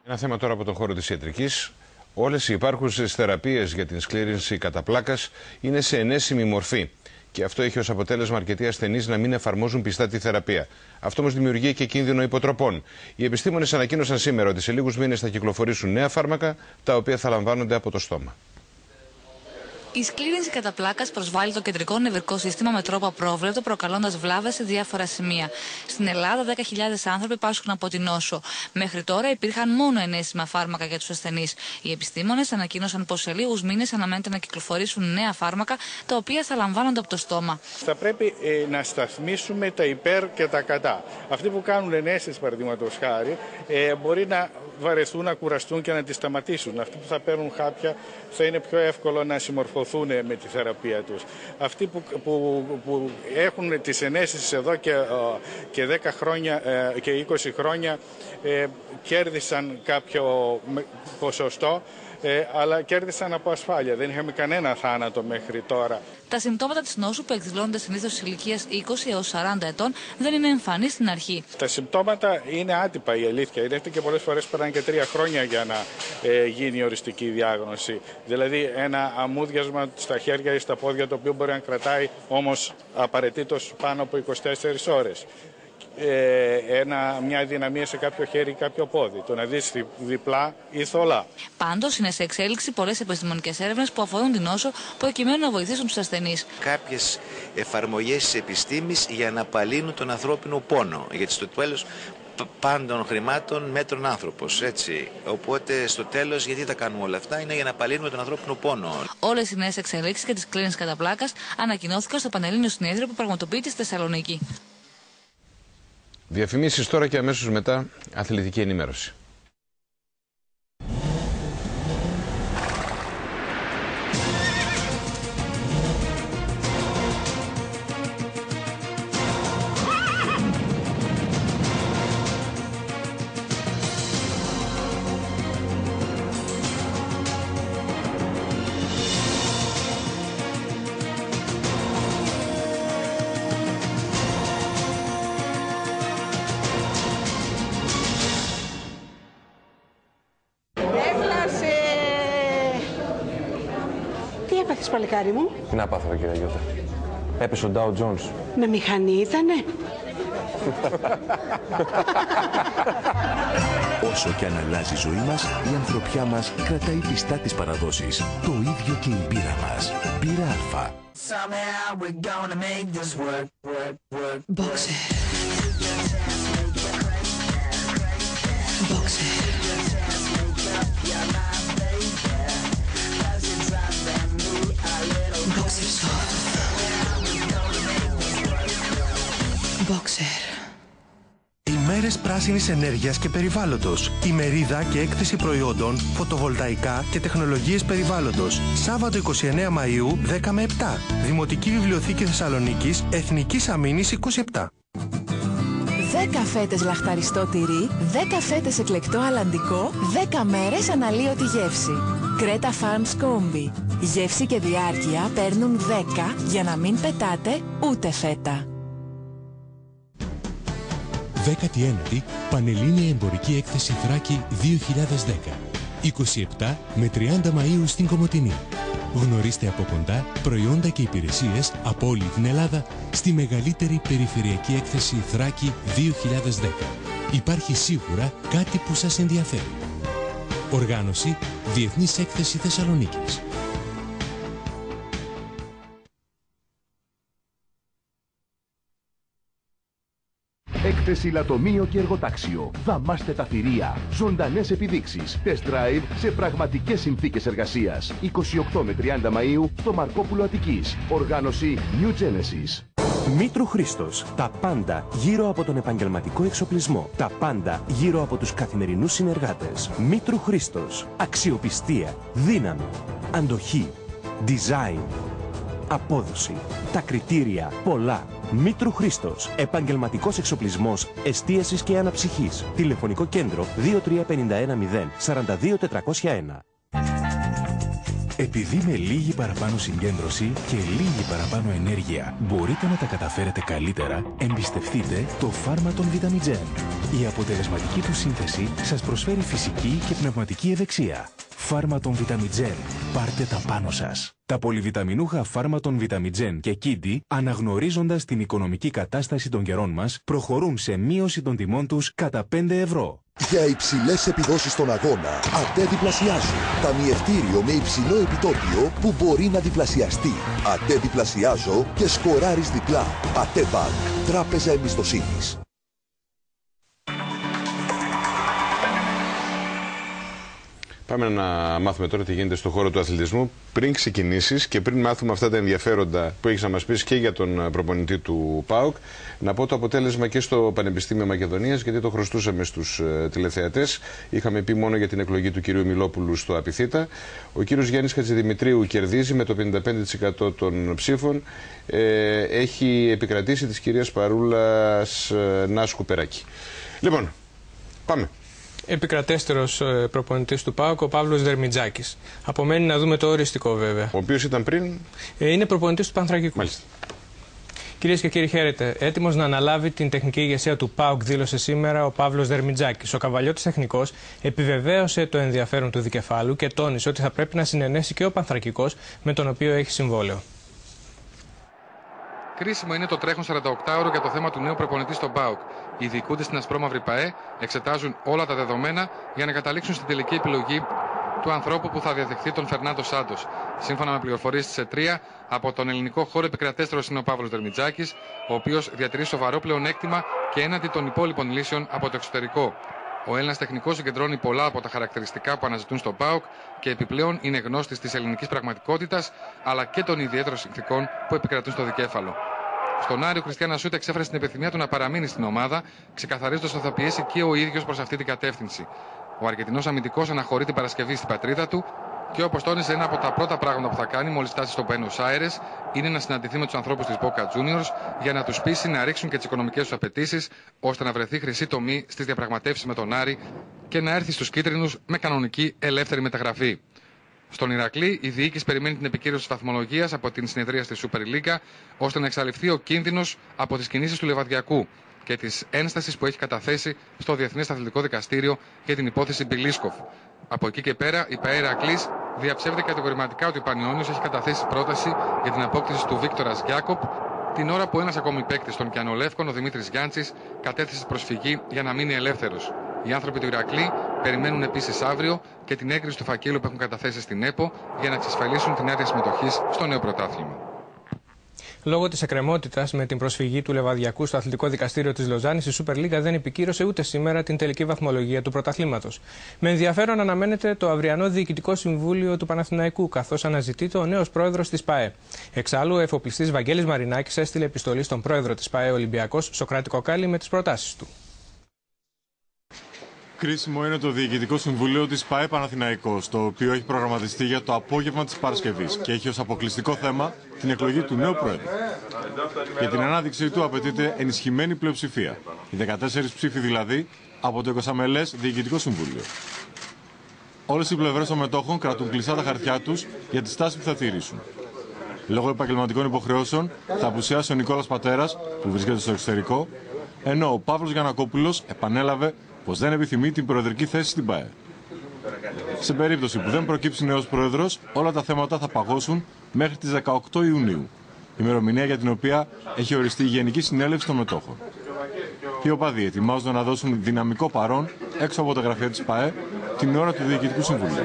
Ένα θέμα τώρα από τον χώρο της ιατρικής. Όλες οι υπάρχουσες θεραπείες για την σκλήρυνση κατά πλάκας είναι σε ενέσιμη μορφή. Και αυτό έχει ως αποτέλεσμα αρκετοί ασθενείς να μην εφαρμόζουν πιστά τη θεραπεία. Αυτό όμως δημιουργεί και κίνδυνο υποτροπών. Οι επιστήμονες ανακοίνωσαν σήμερα ότι σε λίγους μήνες θα κυκλοφορήσουν νέα φάρμακα, τα οποία θα λαμβάνονται από το στόμα. Η σκλήρυνση κατά πλάκας προσβάλλει το κεντρικό νευρικό σύστημα με τρόπο απρόβλεπτο, προκαλώντας βλάβες σε διάφορα σημεία. Στην Ελλάδα, 10.000 άνθρωποι πάσχουν από την νόσο. Μέχρι τώρα υπήρχαν μόνο ενέσιμα φάρμακα για τους ασθενείς. Οι επιστήμονες ανακοίνωσαν πως σε λίγους μήνες αναμένεται να κυκλοφορήσουν νέα φάρμακα, τα οποία θα λαμβάνονται από το στόμα. Θα πρέπει να σταθμίσουμε τα υπέρ και τα κατά. Αυτοί που κάνουν ενέσεις, παραδείγματος χάρη, μπορεί να βαρεθούν, να κουραστούν και να τη σταματήσουν. Αυτοί που θα παίρνουν χάπια θα είναι πιο εύκολο να συμμορφωθούν με τη θεραπεία τους. Αυτοί που έχουν τις ενέσεις εδώ και 10 χρόνια και 20 χρόνια κέρδισαν κάποιο ποσοστό, αλλά κέρδισαν από ασφάλεια. Δεν είχαμε κανένα θάνατο μέχρι τώρα. Τα συμπτώματα της νόσου, που εκδηλώνονται συνήθως της ηλικίας 20 έως 40 ετών, δεν είναι εμφανή στην αρχή. Τα συμπτώματα είναι άτυπα, η αλήθεια. Είναι και πολλές φορές περνάνε και 3 χρόνια για να γίνει η οριστική διάγνωση. Δηλαδή ένα αμμούδιασμα στα χέρια ή στα πόδια, το οποίο μπορεί να κρατάει όμως απαραίτητος πάνω από 24 ώρες. Μια αδυναμία σε κάποιο χέρι ή κάποιο πόδι. Το να δεις διπλά ή θολά. Πάντως είναι σε εξέλιξη πολλές επιστημονικές έρευνες που αφορούν την νόσο, προκειμένου να βοηθήσουν τους ασθενείς. Κάποιες εφαρμογές της επιστήμης για να απαλύνουν τον ανθρώπινο πόνο. Γιατί στο τέλος πάντων χρημάτων μέτρων άνθρωπος. Έτσι. Οπότε στο τέλος, γιατί τα κάνουμε όλα αυτά, είναι για να απαλύνουμε τον ανθρώπινο πόνο. Όλες οι νέες εξελίξεις και τις σκλήρυνσης κατά πλάκας ανακοινώθηκαν στο Πανελλήνιο Συνέδριο που πραγματοποιείται στη Θεσσαλονίκη. Διαφημίσεις τώρα και αμέσως μετά αθλητική ενημέρωση. Παλικάρι μου. Τι να πάθω, κύριε Γιώτα. Έπεσε ο Ντάου Τζόνς. Με μηχανή ήτανε. Όσο κι αν αλλάζει η ζωή μας, η ανθρωπιά μας κρατάει πιστά τις παραδόσεις. Το ίδιο και η μπύρα μας. Μπύρα Αλφα. Boxer. Boxer. Boxer. Ημέρες πράσινης ενέργειας και περιβάλλοντος. Ημερίδα και έκθεση προϊόντων, φωτοβολταϊκά και τεχνολογίες περιβάλλοντος. Σάββατο 29 Μαΐου, 10 με 7. Δημοτική Βιβλιοθήκη Θεσσαλονίκης, Εθνικής Αμήνης 27. 10 φέτες λαχταριστό τυρί, 10 φέτες εκλεκτό αλαντικό, 10 μέρες αναλύωτη γεύση. Κρέτα Farms Combi. Γεύση και διάρκεια παίρνουν 10 για να μην πετάτε ούτε φέτα. 19η Πανελλήνια Εμπορική Έκθεση Θράκη 2010. 27 με 30 Μαΐου στην Κομοτηνή. Γνωρίστε από κοντά προϊόντα και υπηρεσίες από όλη την Ελλάδα στη μεγαλύτερη περιφερειακή έκθεση Θράκη 2010. Υπάρχει σίγουρα κάτι που σας ενδιαφέρει. Οργάνωση Διεθνής Έκθεση Θεσσαλονίκης. Έκθεση Λατομείο και Εργοτάξιο. Δαμάστε τα θηρία. Ζωντανές επιδείξεις. Test drive σε πραγματικές συνθήκες εργασίας. 28 με 30 Μαΐου στο Μαρκόπουλο Αττικής. Οργάνωση New Genesis. Μήτρου Χρήστος. Τα πάντα γύρω από τον επαγγελματικό εξοπλισμό. Τα πάντα γύρω από τους καθημερινούς συνεργάτες. Μήτρου Χρήστος. Αξιοπιστία. Δύναμη. Αντοχή. Design. Απόδοση. Τα κριτήρια. Πολλά. Μήτρου Χρήστος. Επαγγελματικός εξοπλισμός εστίασης και αναψυχής. Τηλεφωνικό κέντρο 23510 42401. Επειδή με λίγη παραπάνω συγκέντρωση και λίγη παραπάνω ενέργεια μπορείτε να τα καταφέρετε καλύτερα, εμπιστευτείτε το Φάρματον Βιταμιτζέν. Η αποτελεσματική του σύνθεση σας προσφέρει φυσική και πνευματική ευεξία. Φάρματον Βιταμιτζέν. Πάρτε τα πάνω σας. Τα πολυβιταμινούχα Φάρματον Βιταμιτζέν και Κίντι, αναγνωρίζοντας την οικονομική κατάσταση των καιρών μας, προχωρούν σε μείωση των τιμών τους κατά 5 ευρώ. Για υψηλές επιδόσεις στον αγώνα, ΑΤΕ διπλασιάζουν. Ταμιευτήριο με υψηλό επιτόκιο που μπορεί να διπλασιαστεί. ΑΤΕ διπλασιάζω και σκοράρεις διπλά. ΑΤΕ Bank. Τράπεζα εμπιστοσύνης. Πάμε να μάθουμε τώρα τι γίνεται στον χώρο του αθλητισμού. Πριν ξεκινήσεις και πριν μάθουμε αυτά τα ενδιαφέροντα που έχεις να μας πεις και για τον προπονητή του ΠΑΟΚ, να πω το αποτέλεσμα και στο Πανεπιστήμιο Μακεδονίας, γιατί το χρωστούσαμε στους τηλεθεατές. Είχαμε πει μόνο για την εκλογή του κυρίου Μιλόπουλου στο Απιθύτα. Ο κύριος Γιάννης Χατζηδημητρίου κερδίζει με το 55% των ψήφων. Έχει επικρατήσει της κυρίας Παρούλας Νάσκου Περάκη. Λοιπόν, πάμε. Επικρατέστερος προπονητής του ΠΑΟΚ, ο Παύλος Δερμιτζάκης. Απομένει να δούμε το οριστικό βέβαια. Ο οποίος ήταν πριν. Είναι προπονητής του Πανθρακικού. Μάλιστα. Κυρίες και κύριοι, χαίρετε. Έτοιμος να αναλάβει την τεχνική ηγεσία του ΠΑΟΚ, δήλωσε σήμερα ο Παύλος Δερμιτζάκης. Ο καβαλιώτης τεχνικός επιβεβαίωσε το ενδιαφέρον του δικεφάλου και τόνισε ότι θα πρέπει να συνενέσει και ο Πανθρακικός, με τον οποίο έχει συμβόλαιο. Κρίσιμο είναι το τρέχον 48ωρο για το θέμα του νέου προπονητή στον ΠΑΟΚ. Οι διοικούντες στην ασπρόμαυρη ΠΑΕ εξετάζουν όλα τα δεδομένα για να καταλήξουν στην τελική επιλογή του ανθρώπου που θα διαδεχθεί τον Φερνάντο Σάντος. Σύμφωνα με πληροφορίες της ΕΤΡΙΑ, από τον ελληνικό χώρο επικρατέστερος είναι ο Παύλος Δερμιτζάκης, ο οποίος διατηρεί σοβαρό πλεονέκτημα και έναντι των υπόλοιπων λύσεων από το εξωτερικό. Ο Έλληνας τεχνικός συγκεντρώνει πολλά από τα χαρακτηριστικά που αναζητούν στον ΠΑΟΚ και επιπλέον είναι γνώστης της ελληνικής πραγματικότητας αλλά και των ιδιαίτερων συνθηκών που επικρατούν στο δικέφαλο. Στον Άρη, ο Χριστιαν Ασούτα εξέφρασε την επιθυμία του να παραμείνει στην ομάδα, ξεκαθαρίζοντας ότι θα πιέσει και ο ίδιος προς αυτή την κατεύθυνση. Ο Αργεντινός αμυντικός αναχωρεί την Παρασκευή στην πατρίδα του και όπως τόνισε, ένα από τα πρώτα πράγματα που θα κάνει μόλις φτάσει στο Buenos Aires είναι να συναντηθεί με τους ανθρώπους της Boca Juniors για να τους πείσει να ρίξουν και τις οικονομικές τους απαιτήσεις, ώστε να βρεθεί χρυσή τομή στις διαπραγματεύσεις με τον Άρη και να έρθει στους κίτρινους με κανονική ελεύθερη μεταγραφή. Στον Ηρακλή, η διοίκηση περιμένει την επικύρωση της βαθμολογίας από την συνεδρία στη Super League, ώστε να εξαλειφθεί ο κίνδυνος από τις κινήσεις του Λεβαδιακού και της ένστασης που έχει καταθέσει στο Διεθνές Αθλητικό Δικαστήριο για την υπόθεση Μπιλίσκοφ. Από εκεί και πέρα, η ΠΑΕ Ηρακλής διαψεύδει κατηγορηματικά ότι ο Πανιώνιος έχει καταθέσει πρόταση για την απόκτηση του Βίκτορας Γιάκοπ, την ώρα που ένας ακόμη παίκτης των Κιανολεύκων, ο Δημήτρης Γιάντσης, κατέθεσε προσφυγή για να μείνει ελεύθερος. Οι άνθρωποι του Ηρακλή περιμένουν επίσης αύριο και την έγκριση του φακέλου που έχουν καταθέσει στην ΕΠΟ για να εξασφαλίσουν την άδεια συμμετοχής στο νέο πρωτάθλημα. Λόγω της εκκρεμότητας με την προσφυγή του Λεβαδιακού στο Αθλητικό Δικαστήριο της Λοζάνης, η Super League δεν επικύρωσε ούτε σήμερα την τελική βαθμολογία του πρωταθλήματος. Με ενδιαφέρον αναμένεται το αυριανό Διοικητικό Συμβούλιο του Παναθηναϊκού, καθώς αναζητείται ο νέος πρόεδρος της ΠΑΕ. Εξάλλου, ο εφοπλιστής Βαγγέλης Μαρινάκης έστειλε επιστολή στον πρόεδρο της ΠΑΕ Ολυμπιακός, Σοκράτη Κοκάλη, με τις προτάσεις του. Κρίσιμο είναι το Διοικητικό Συμβουλίο της ΠΑΕ Παναθηναϊκός, το οποίο έχει προγραμματιστεί για το απόγευμα της Παρασκευής και έχει ως αποκλειστικό θέμα την εκλογή του νέου πρόεδρου. Για την ανάδειξή του απαιτείται ενισχυμένη πλειοψηφία, οι 14 ψήφοι δηλαδή από το 20μελές Διοικητικό Συμβούλιο. Όλες οι πλευρές των μετόχων κρατούν κλειστά τα χαρτιά τους για τη στάση που θα τηρήσουν. Λόγω επαγγελματικών υποχρεώσεων θα απουσιάσει ο Νικόλας Πατέρας, που βρίσκεται στο εξωτερικό, ενώ ο Παύλος Γιαννακόπουλος επανέλαβε πως δεν επιθυμεί την προεδρική θέση στην ΠΑΕ. Σε περίπτωση που δεν προκύψει νέος πρόεδρος, όλα τα θέματα θα παγώσουν μέχρι τις 18 Ιουνίου, ημερομηνία για την οποία έχει οριστεί η Γενική Συνέλευση των Μετόχων. Οι οπαδοί ετοιμάζονται να δώσουν δυναμικό παρόν έξω από τα γραφεία της ΠΑΕ την ώρα του Διοικητικού Συμβουλίου.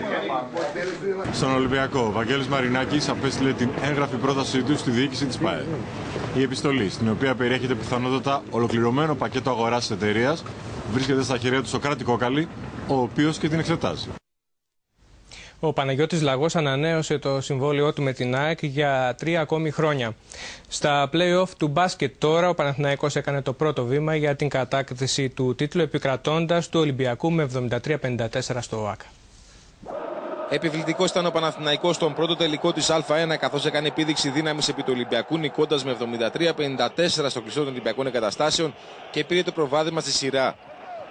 Στον Ολυμπιακό, ο Βαγγέλης Μαρινάκης απέστειλε την έγγραφη πρότασή του στη διοίκηση της ΠΑΕ. Η επιστολή, στην οποία περιέχεται πιθανότατα ολοκληρωμένο πακέτο αγοράς της εταιρείας, βρίσκεται στα χέρια του Σοκράτη Κόκαλη, ο οποίος και την εξετάζει. Ο Παναγιώτης Λαγός ανανέωσε το συμβόλαιό του με την ΑΕΚ για 3 ακόμη χρόνια. Στα play-off του μπάσκετ τώρα, ο Παναθηναϊκός έκανε το πρώτο βήμα για την κατάκτηση του τίτλου, επικρατώντας του Ολυμπιακού με 73-54 στο ΟΑΚΑ. Επιβλητικός ήταν ο Παναθηναϊκός στον πρώτο τελικό της Α1, καθώς έκανε επίδειξη δύναμης επί του Ολυμπιακού, νικώντας με 73-54 στο κλειστό των Ολυμπιακών εγκαταστάσεων και πήρε το προβάδισμα στη σειρά.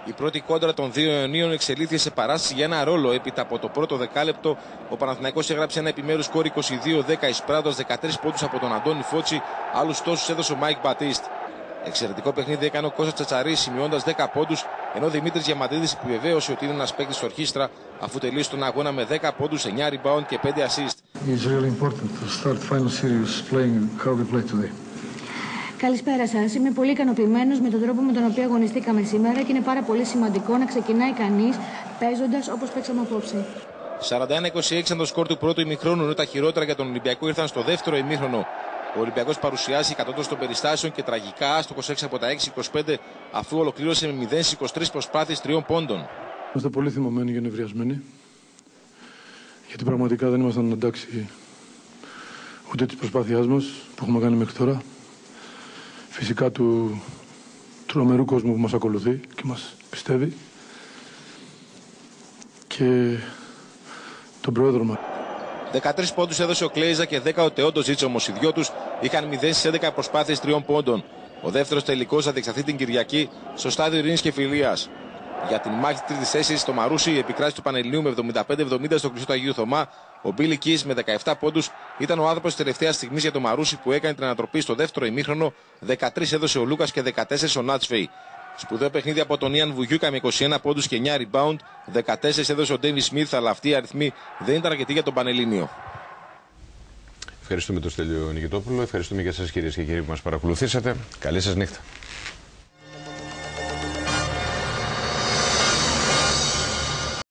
Η πρώτη κόντρα των δύο Ιωνίων εξελίχθηκε σε παράσταση για ένα ρόλο. Έπειτα από το πρώτο δεκάλεπτο, ο Παναθηναϊκός έγραψε ένα επιμέρους σκορ 22-10, εισπράττοντας 13 πόντους από τον Αντώνη Φώτσι, άλλους τόσους έδωσε ο Μάικ Μπατίστ. Εξαιρετικό παιχνίδι έκανε ο Κώστας Τσατσαρής, σημειώντας 10 πόντους, ενώ ο Δημήτρης Διαμαντίδης επιβεβαίωσε ότι είναι ένας παίκτης στο ορχήστρα, αφού τελείωσε τον αγώνα με 10 πόντους, 9 rebound και 5 assist. Καλησπέρα σας. Είμαι πολύ ικανοποιημένος με τον τρόπο με τον οποίο αγωνιστήκαμε σήμερα και είναι πάρα πολύ σημαντικό να ξεκινάει κανείς παίζοντας όπως παίξαμε απόψε. 41-26 ήταν το σκορ του πρώτου ημιχρόνου, ενώ τα χειρότερα για τον Ολυμπιακό ήρθαν στο δεύτερο ημίχρονο. Ο Ολυμπιακός παρουσιάζει κατώτατος των περιστάσεων και τραγικά άστοχος 6 από τα 6-25, αφού ολοκλήρωσε με 0-23 προσπάθειες 3 πόντων. Είμαστε πολύ θυμωμένοι και νευριασμένοι, γιατί πραγματικά δεν ήμασταν εντάξει ούτε της προσπάθειάς μας που έχουμε κάνει μέχρι τώρα. Φυσικά του τρομερού κόσμου που μας ακολουθεί και μας πιστεύει και τον πρόεδρο μας. 13 πόντους έδωσε ο Κλέιζα και 10 ο Τεόντο Ζήτσο, όμως οι δυο τους είχαν 0-11 προσπάθειες 3 πόντων. Ο δεύτερος τελικός θα διεξαχθεί την Κυριακή στο στάδιο Ειρήνης και Φιλίας. Για την μάχη της τρίτης θέσης, το Μαρούσι, η επικράτηση του Πανελληνίου με 75-70 στο κλειστό του Αγίου Θωμά. Ο Μπίλι Κις με 17 πόντους ήταν ο άνθρωπος της τελευταίας στιγμής για το Μαρούσι που έκανε την ανατροπή στο δεύτερο ημίχρονο. 13 έδωσε ο Λούκας και 14 ο Νάτσφεϊ. Σπουδαίο παιχνίδι από τον Ιαν Βουγιούκα με 21 πόντους και 9 rebound. 14 έδωσε ο Ντέβι Σμιθ, αλλά αυτοί οι αριθμοί δεν ήταν αρκετοί για τον Πανελλήνιο. Ευχαριστούμε τον Στέλιο Νικητόπουλο. Ευχαριστούμε και εσάς κυρίες και κύριοι που μας παρακολουθήσατε. Καλή σας νύχτα.